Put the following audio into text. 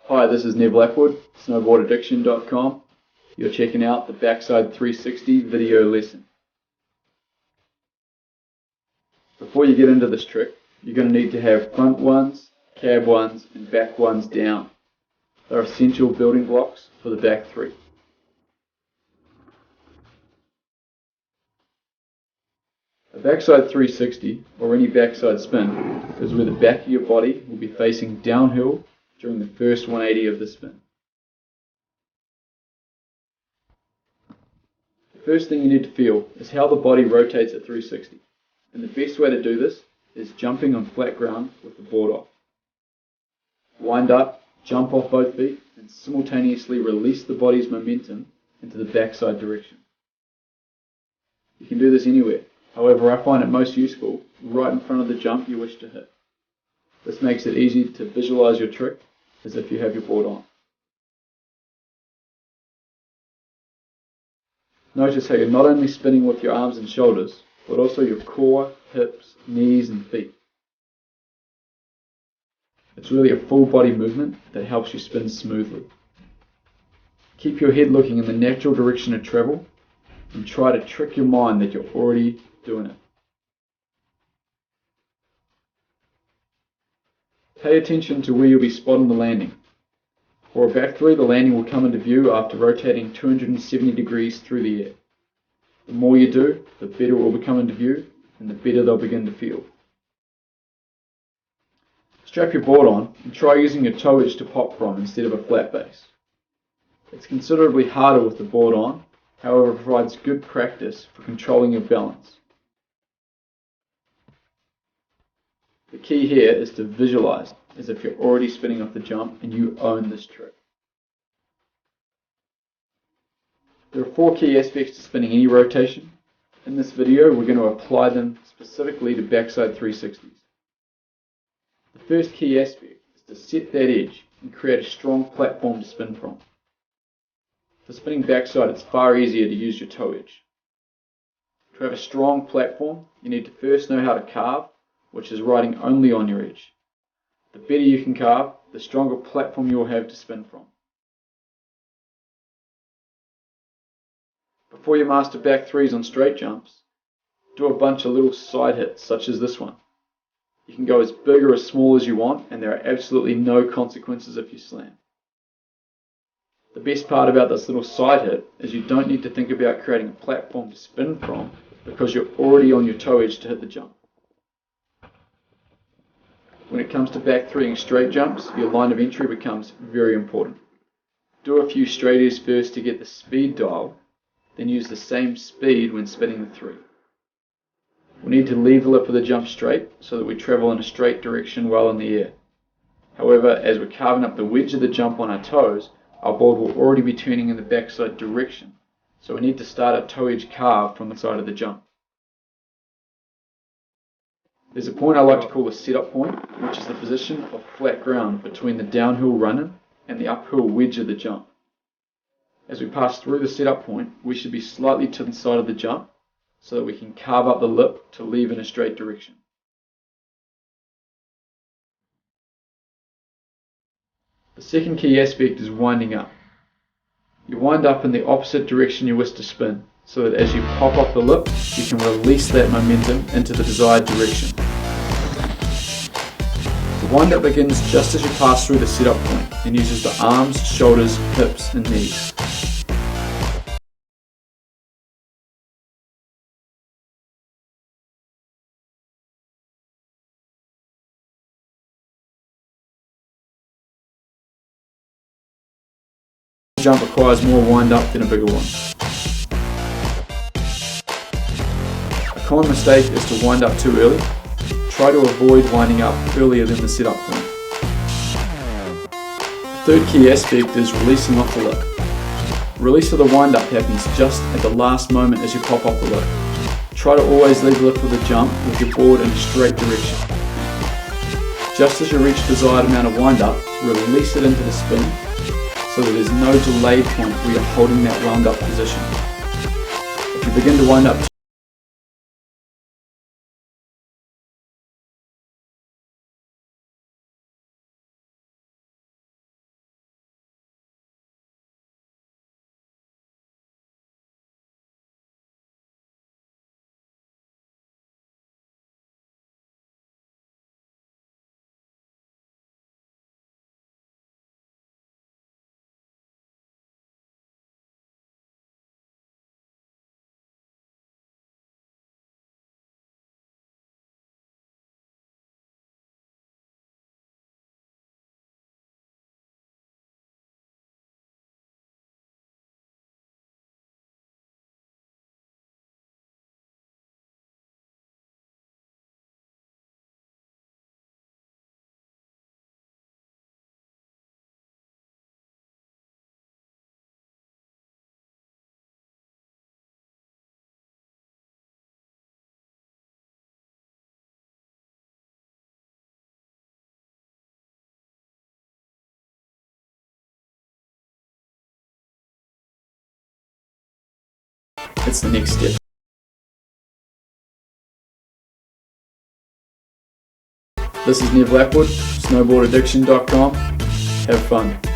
Hi, this is Nev Blackwood, snowboardaddiction.com. You're checking out the Backside 360 video lesson. Before you get into this trick, you're going to need to have front ones, cab ones, and back ones down. They're essential building blocks for the back three. A backside 360, or any backside spin, is where the back of your body will be facing downhill during the first 180 of the spin. The first thing you need to feel is how the body rotates at 360, and the best way to do this is jumping on flat ground with the board off. Wind up, jump off both feet, and simultaneously release the body's momentum into the backside direction. You can do this anywhere, however I find it most useful right in front of the jump you wish to hit. This makes it easy to visualize your trick as if you have your board on. Notice how you're not only spinning with your arms and shoulders, but also your core, hips, knees and feet. It's really a full body movement that helps you spin smoothly. Keep your head looking in the natural direction of travel and try to trick your mind that you're already doing it. Pay attention to where you'll be spotting the landing. For a back three, the landing will come into view after rotating 270 degrees through the air. The more you do, the better it will become into view, and the better they'll begin to feel. Strap your board on and try using your toe edge to pop from instead of a flat base. It's considerably harder with the board on, however it provides good practice for controlling your balance. The key here is to visualize as if you're already spinning off the jump and you own this trick. There are 4 key aspects to spinning any rotation. In this video, we're going to apply them specifically to backside 360s. The first key aspect is to set that edge and create a strong platform to spin from. For spinning backside, it's far easier to use your toe edge. To have a strong platform, you need to first know how to carve, which is riding only on your edge. The better you can carve, the stronger platform you will have to spin from. Before you master back threes on straight jumps, do a bunch of little side hits such as this one. You can go as big or as small as you want, and there are absolutely no consequences if you slam. The best part about this little side hit is you don't need to think about creating a platform to spin from because you're already on your toe edge to hit the jump. When it comes to back threeing straight jumps, your line of entry becomes very important. Do a few straighties first to get the speed dial, then use the same speed when spinning the three. We need to leave the lip of the jump straight so that we travel in a straight direction while in the air. However, as we're carving up the wedge of the jump on our toes, our board will already be turning in the backside direction, so we need to start a toe edge carve from the side of the jump. There's a point I like to call the setup point, which is the position of flat ground between the downhill run-in and the uphill wedge of the jump. As we pass through the setup point, we should be slightly to the side of the jump so that we can carve up the lip to leave in a straight direction. The second key aspect is winding up. You wind up in the opposite direction you wish to spin, so that as you pop off the lip, you can release that momentum into the desired direction. The wind up begins just as you pass through the setup point and uses the arms, shoulders, hips and knees. jump requires more wind-up than a bigger one. A common mistake is to wind up too early. Try to avoid winding up earlier than the setup point. The third key aspect is releasing off the lip. Release of the wind-up happens just at the last moment as you pop off the lip. Try to always leave the lip of the jump with your board in a straight direction. Just as you reach the desired amount of wind-up, release it into the spin so that there's no delay point where you're holding that wound-up position. If you begin to wind up it's the next step. This is Nev Lapwood, snowboardaddiction.com. Have fun.